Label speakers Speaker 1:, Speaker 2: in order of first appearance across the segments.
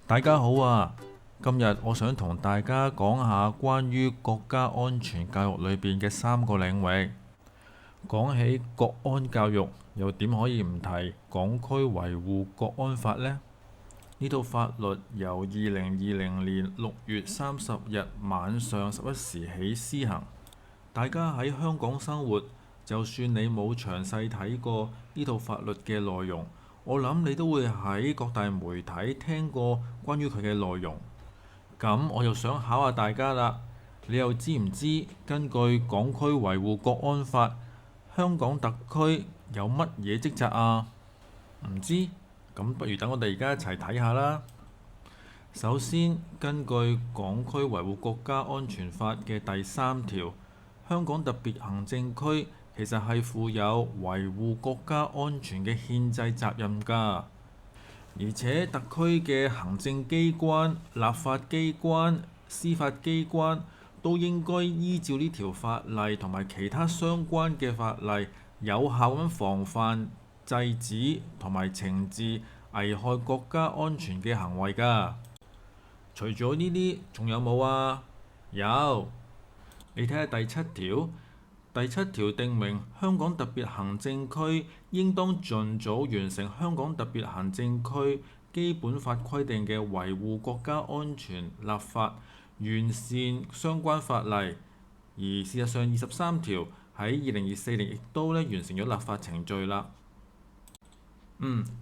Speaker 1: 大家好啊！今日我想同大家講下關於國家安全教育裏邊嘅3個領域。講起國安教育，又點可以唔提港區維護國安法呢？呢套法律由2020年6月30日晚上11時起施行。大家喺香港生活，就算你冇詳細睇過呢套法律嘅內容，我諗你都會喺各大媒體聽過關於佢嘅內容。咁我就想考下大家啦，你又知唔知根據港區維護國安法，香港特區有乜嘢職責啊？唔知？咁不如等我哋而家一齊睇下啦。首先，根據港區維護國家安全法嘅第3條，香港特別行政區其實係負有維護國家安全嘅憲制責任㗎。而且特區嘅行政機關、立法機關、司法機關都應該依照呢條法例同埋其他相關嘅法例，有效咁防範、制止同埋懲治危害國家安全嘅行為㗎。除咗呢啲，仲有冇啊？有，你睇下第7條。第7條定明，香港特別行政區應當盡早完成香港特別行政區基本法規定嘅維護國家安全立法，完善相關法例。而事實上，23條喺2024年亦都完成咗立法程序啦。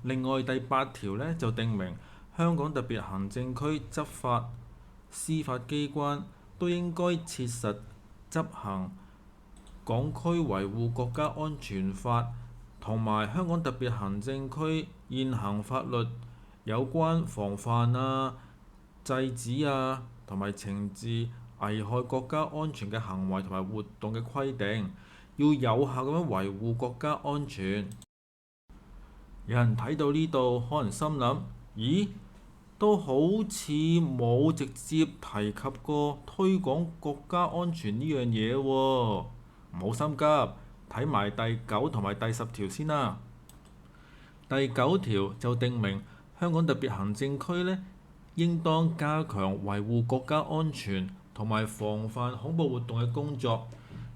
Speaker 1: 另外第8條呢，就定明，香港特別行政區執法、司法機關都應該切實執行港區維護國家安全法同埋香港特別行政區現行法律有關防範啊、制止啊同埋懲治危害國家安全嘅行為同埋活動嘅規定，要有效咁樣維護國家安全。有人睇到呢度，可能心諗：咦，都好似冇直接提及過推廣國家安全呢樣嘢喎。唔好心急，睇埋第9同埋第10條先啦。第9條就定明，香港特別行政區呢，應當加強維護國家安全同埋防範恐怖活動嘅工作，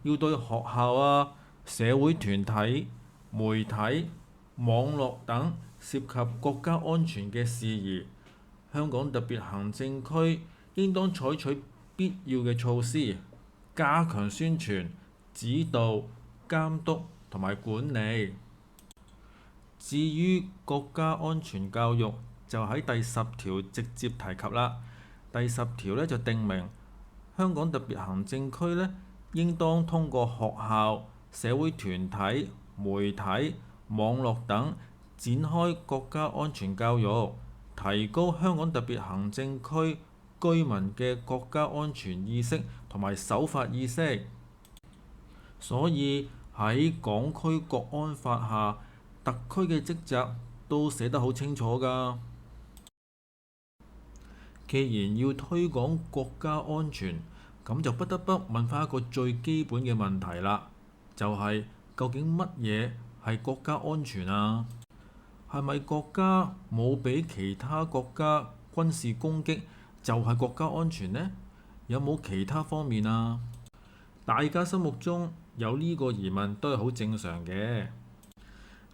Speaker 1: 要對學校啊、社會團體、媒體、網絡等涉及國家安全嘅事宜，香港特別行政區應當採取必要嘅措施，加強宣傳、指導、監督同埋管理。至於國家安全教育，就喺第10條直接提及啦。第10條呢，就定明，香港特別行政區呢，應當通過學校、社會團體、媒體、網絡等展開國家安全教育，提高香港特別行政區居民嘅國家安全意識同埋守法意識。所以喺港區國安法下，特區嘅職責都寫得好清楚㗎。既然要推廣國家安全，咁就不得不問翻一個最基本嘅問題啦，就係究竟乜嘢係國家安全啊？係咪國家冇俾其他國家軍事攻擊就係國家安全呢？有冇其他方面啊？大家心目中有呢個疑問都係好正常嘅。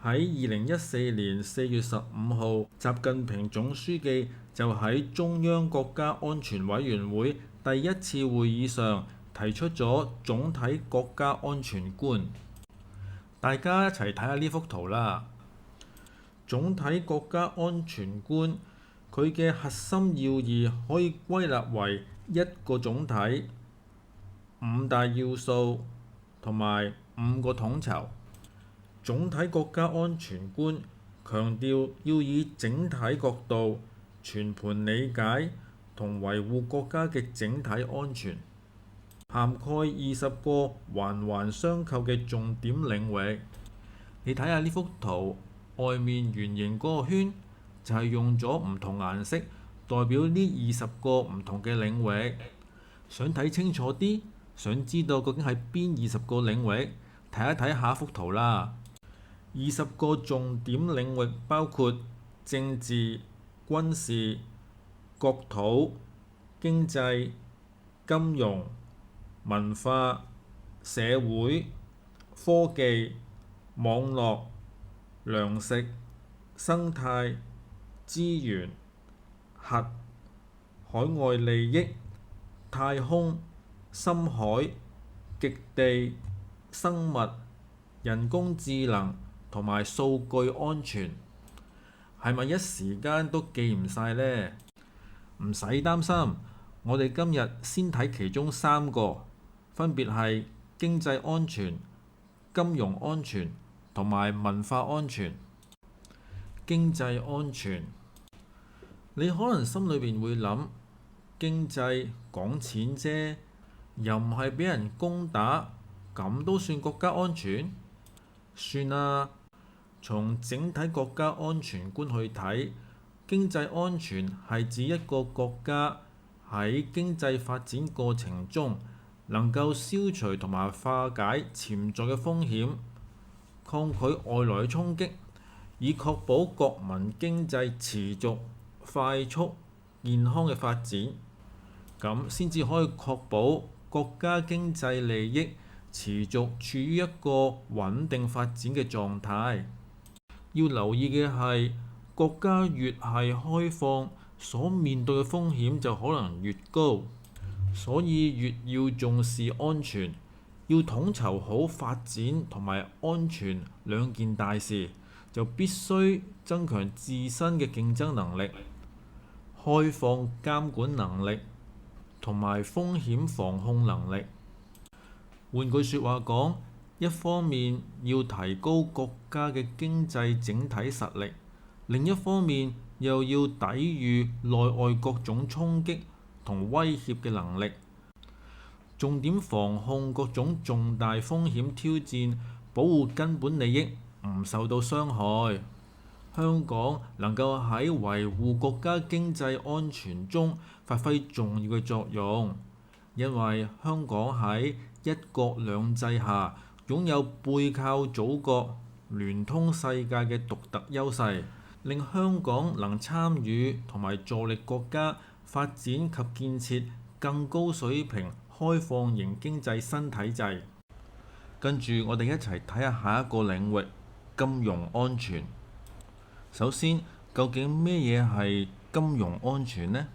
Speaker 1: 喺2014年4月15號，習近平總書記就喺中央國家安全委員會第一次會議上提出咗總體國家安全觀。大家一齊睇下呢幅圖啦。總體國家安全觀，佢嘅核心要義可以歸納為一個總體、5大要素同埋5個統籌。總體國家安全觀強調要以整體角度全盤理解同維護國家嘅整體安全，涵蓋20個環環相扣嘅重點領域。你睇下呢幅圖，外面圓形嗰個圈就係用咗唔同顏色代表呢20個唔同嘅領域。想睇清楚啲，想知道究竟係邊20個領域，睇一睇下一幅圖啦。20個重點領域包括政治、軍事、國土、經濟、金融、文化、社會、科技、網絡、糧食、生態、資源、核、海外利益、太空、深海、極地、生物、人工智能同埋數據安全，係咪一時間都記唔晒呢？唔使擔心，我哋今日先睇其中3個，分別係經濟安全、金融安全同埋文化安全。經濟安全，你可能心裏邊會諗，經濟講錢啫，又唔係俾人攻打，咁都算國家安全？算啦，從整體國家安全觀去睇，經濟安全係指一個國家喺經濟發展過程中能夠消除同埋化解潛在嘅風險，抗拒外來衝擊，以確保國民經濟持續、快速、健康嘅發展，咁先至可以確保國家經濟利益持續處於一個穩定發展嘅狀態。要留意嘅係，國家越係開放，所面對嘅風險就可能越高，所以越要重視安全，要統籌好發展同埋安全兩件大事，就必須增強自身嘅競爭能力、開放監管能力同埋風險防控能力。換句説話講，一方面要提高國家嘅經濟整體實力，另一方面又要抵禦內外各種衝擊同威脅嘅能力，重點防控各種重大風險挑戰，保護根本利益唔受到傷害。香港能夠喺維護國家經濟安全中發揮重要嘅作用，因為香港喺一國兩制下擁有背靠祖國、聯通世界嘅獨特優勢，令香港能參與同埋助力國家發展及建設更高水平開放型經濟新體制。跟住我哋一齊睇下下一個領域，金融安全。首先，究竟咩嘢係金融安全呢？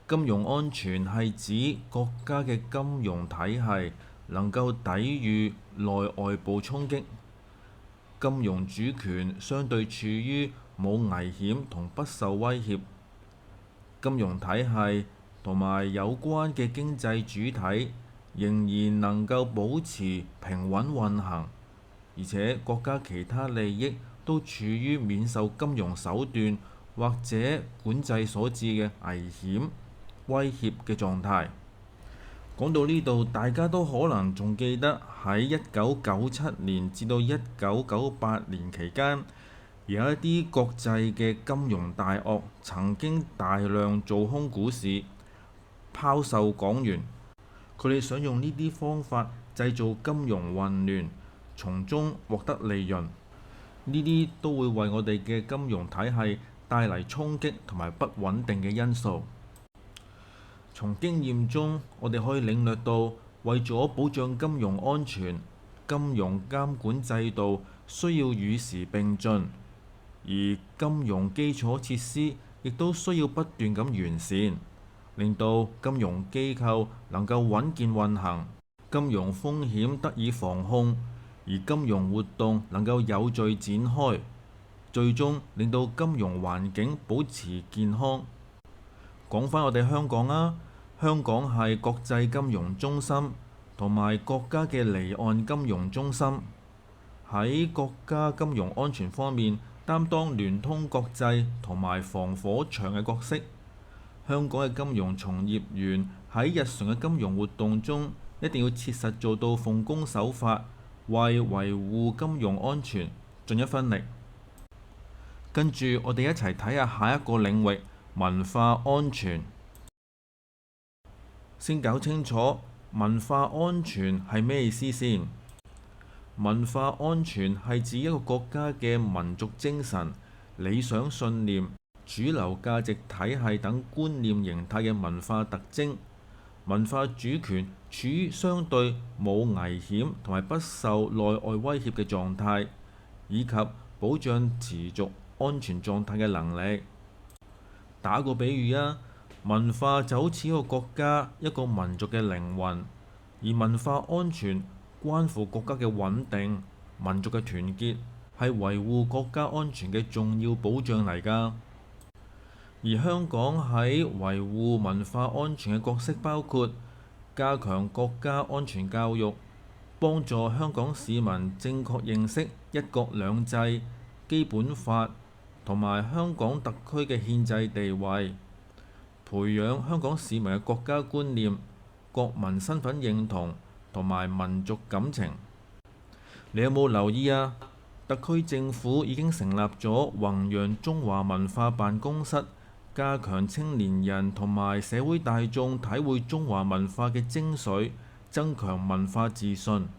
Speaker 1: 金融安全係指國家嘅金融體系能夠抵禦內外部衝擊，金融主權相對處於冇危險同不受威脅，金融體系同埋有關嘅經濟主體仍然能夠保持平穩運行，而且國家其他利益都處於免受金融手段或者管制所致嘅危險、威脅嘅狀態。講到呢度，大家都可能仲記得喺1997年至到1998年期間，有一啲國際嘅金融大鱷曾經大量做空股市、拋售港元，佢哋想用呢啲方法製造金融混亂，從中獲得利潤。呢啲都會為我哋嘅金融體系帶嚟衝擊同埋不穩定嘅因素。從經驗中，我哋可以領略到，為咗保障金融安全，金融監管制度需要與時並進，而金融基礎設施亦都需要不斷咁完善，令到金融機構能夠穩健運行，金融風險得以防控，而金融活動能夠有序展開，最終令到金融環境保持健康。講返我哋香港啦，香港係國際金融中心同埋國家嘅離岸金融中心，喺國家金融安全方面擔當聯通國際同埋防火牆嘅角色。香港嘅金融從業員喺日常嘅金融活動中，一定要切實做到奉公守法，為維護金融安全盡一分力。跟住我哋一齊睇下下一個領域，文化安全。先搞清楚文化安全係咩意思先。文化安全係指一個國家嘅民族精神、理想信念主流價值體系等觀念形態嘅文化特徵，文化主權處於相對冇危險同埋不受內外威脅嘅狀態，以及保障持續安全狀態嘅能力。打個比喻啊，文化就好似一個國家、一個民族嘅靈魂，而文化安全關乎國家嘅穩定、民族嘅團結，係維護國家安全嘅重要保障嚟㗎。而香港喺維護文化安全嘅角色包括加強國家安全教育，幫助香港市民正確認識一國兩制、基本法同埋香港特區嘅憲制地位，培養香港市民嘅國家觀念、國民身份認同同埋民族感情。你有冇留意啊？特區政府已經成立咗弘揚中華文化辦公室，加強青年人同埋社會大眾體會中華文化嘅精髓，增強文化自信。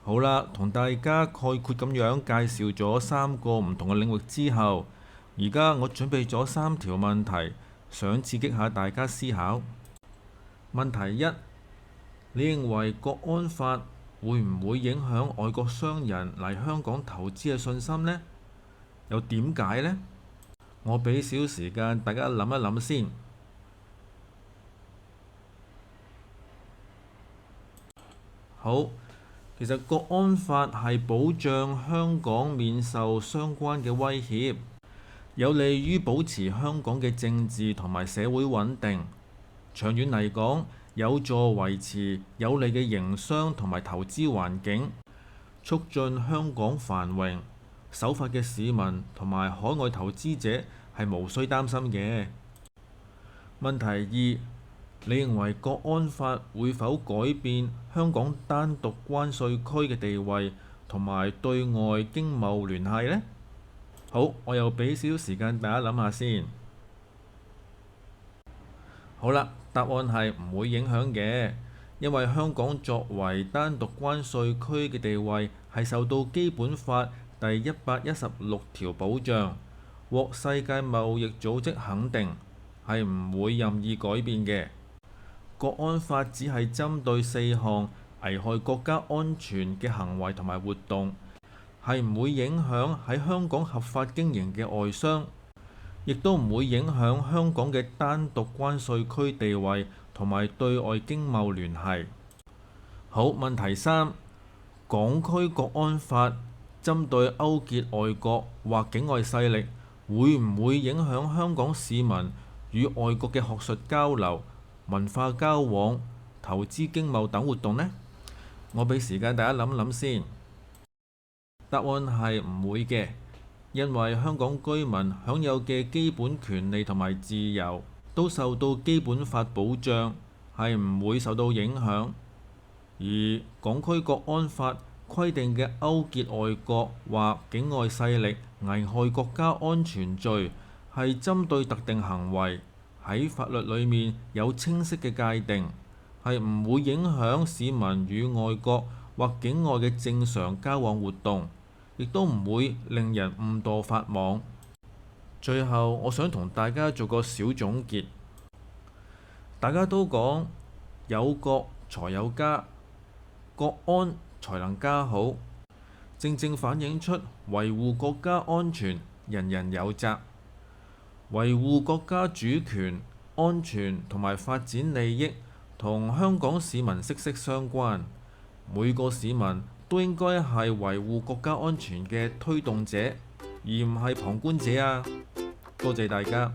Speaker 1: 好啦，同大家概括咁樣介紹咗3個唔同嘅領域之後，而家我準備咗3條問題，想刺激下大家思考。問題1：你認為國安法會唔會影響外國商人嚟香港投資嘅信心呢？又點解呢？我俾少時間大家諗一諗先。好。其實國安法係保障香港免受相關嘅威脅，有利於保持香港嘅政治同埋社會穩定。長遠嚟講，有助維持有利嘅營商同埋投資環境，促進香港繁榮。守法嘅市民同埋海外投資者係無需擔心嘅。問題2：你認為國安法會否改變香港單獨關稅區嘅地位同埋對外經貿聯繫呢？好，我又俾少少時間大家諗下先。好啦，答案係唔會影響嘅，因為香港作為單獨關稅區嘅地位係受到基本法第116條保障，獲世界貿易組織肯定，係唔會任意改變嘅。國安法只係針對4項危害國家安全嘅行為同埋活動，係唔會影響喺香港合法經營嘅外商，亦都唔會影響香港嘅單獨關稅區地位同埋對外經貿聯繫。好，問題3：港區國安法針對勾結外國或境外勢力，會唔會影響香港市民與外國嘅學術交流、文化交往、投資經貿等活動呢？我俾時間大家諗諗先。答案係唔會嘅，因為香港居民享有嘅基本權利同埋自由都受到基本法保障，係唔會受到影響。而港區國安法規定嘅勾結外國或境外勢力危害國家安全罪，係針對特定行為，喺法律裏面有清晰嘅界定，係唔會影響市民與外國或境外嘅正常交往活動，亦都唔會令人誤墮法網。最後，我想同大家做個小總結。大家都講有國才有家，國安才能家好，正正反映出維護國家安全人人有責。維護國家主權、安全同埋發展利益，同香港市民息息相關。每個市民都應該係維護國家安全嘅推動者，而唔係旁觀者啊！多謝大家。